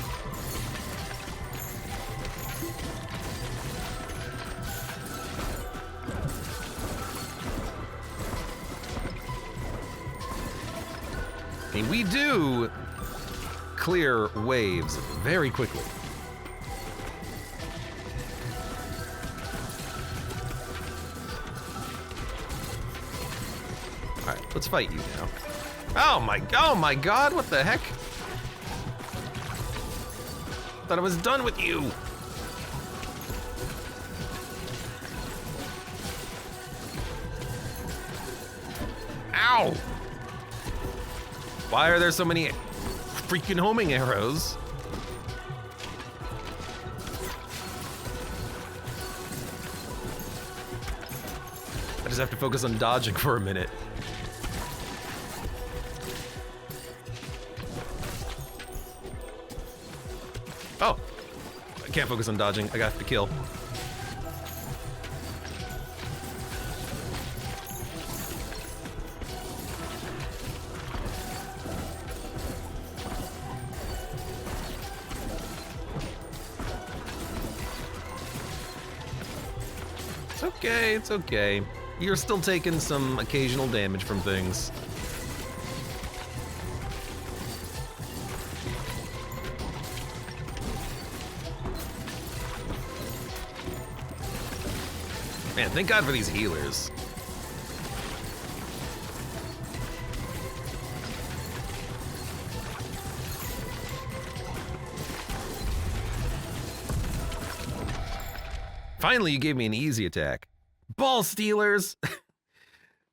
I mean, we do clear waves very quickly. All right, let's fight you now. Oh my God, what the heck? Thought I was done with you. Ow! Why are there so many freaking homing arrows? I just have to focus on dodging for a minute. Oh, I can't focus on dodging. I got to kill. It's okay, it's okay. You're still taking some occasional damage from things. Man, thank God for these healers. Finally, you gave me an easy attack. Ball stealers!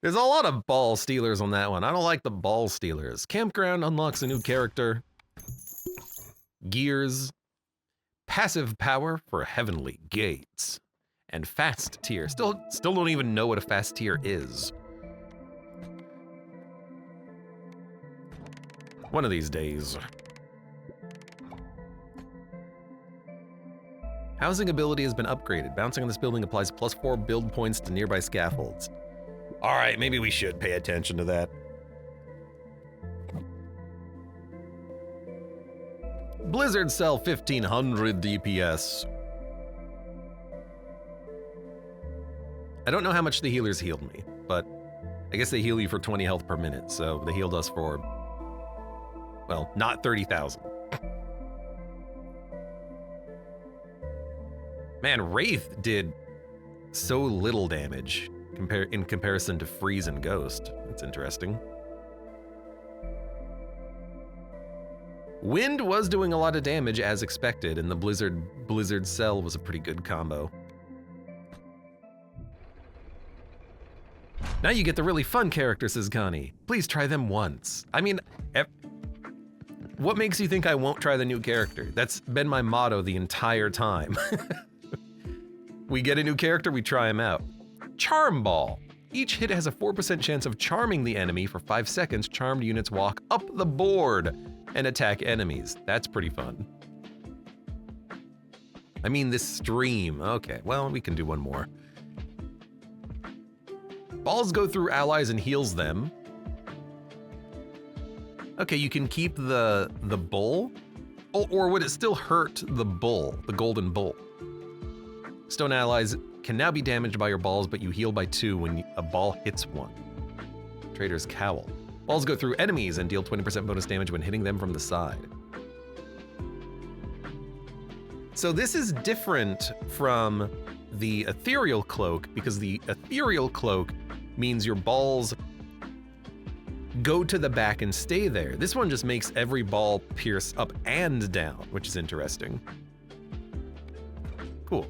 There's a lot of ball stealers on that one. I don't like the ball stealers. Campground unlocks a new character. Gears. Passive power for heavenly gates. And fast tier. Still don't even know what a fast tier is. One of these days. Housing ability has been upgraded. Bouncing on this building applies +4 build points to nearby scaffolds. All right, maybe we should pay attention to that. Blizzard Cell 1500 DPS. I don't know how much the healers healed me, but I guess they heal you for 20 health per minute, so they healed us for, well, not 30,000. Man, Wraith did so little damage in comparison to Freeze and Ghost. That's interesting. Wind was doing a lot of damage as expected, and the Blizzard Cell was a pretty good combo. Now you get the really fun characters, says Connie. Please try them once. I mean, what makes you think I won't try the new character? That's been my motto the entire time. We get a new character, we try him out. Charm Ball. Each hit has a 4% chance of charming the enemy for 5 seconds. Charmed units walk up the board and attack enemies. That's pretty fun. I mean, this stream. Okay, well, we can do one more. Balls go through allies and heals them. Okay, you can keep the bull. Oh, or would it still hurt the bull, the golden bull? Stone allies can now be damaged by your balls, but you heal by 2 when a ball hits 1. Trader's Cowl. Balls go through enemies and deal 20% bonus damage when hitting them from the side. So this is different from the Ethereal Cloak, because the Ethereal Cloak means your balls go to the back and stay there. This one just makes every ball pierce up and down, which is interesting. Cool.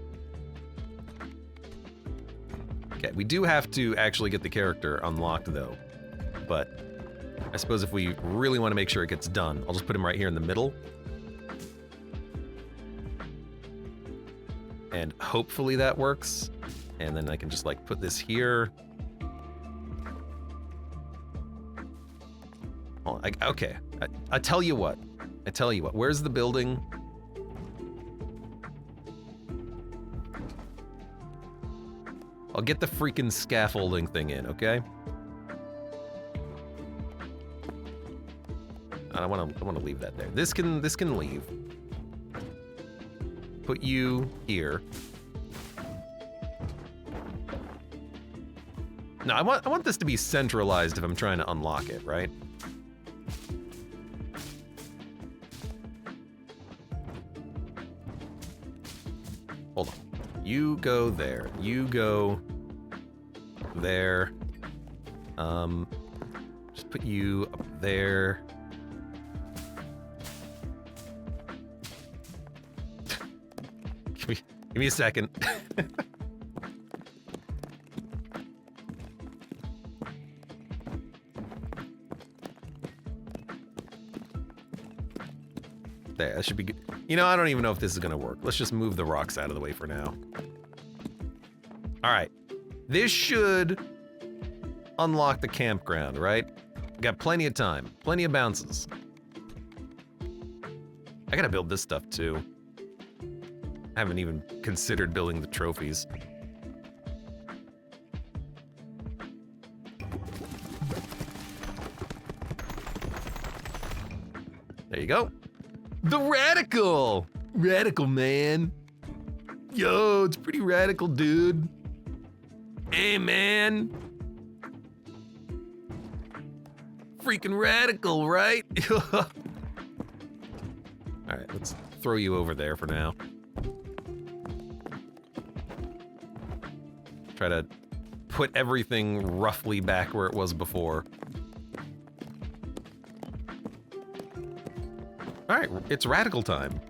Okay, we do have to actually get the character unlocked though, but I suppose if we really want to make sure it gets done, I'll just put him right here in the middle. And hopefully that works. And then I can just like put this here. Oh, okay, I tell you what. Where's the building? I'll get the freaking scaffolding thing in, okay? I want to leave that there. This can leave. Put you here. No, I want this to be centralized if I'm trying to unlock it, right? Hold on. You go there. You go there. Just put you up there. Give me a second. There, that should be good. You know, I don't even know if this is gonna work. Let's just move the rocks out of the way for now. All right, this should unlock the campground, right? Got plenty of time, plenty of bounces. I gotta build this stuff too. I haven't even considered building the trophies. There you go. The radical! Radical, man. Yo, it's pretty radical, dude. Hey, man. Freaking radical, right? All right, let's throw you over there for now. Try to put everything roughly back where it was before. All right, it's radical time.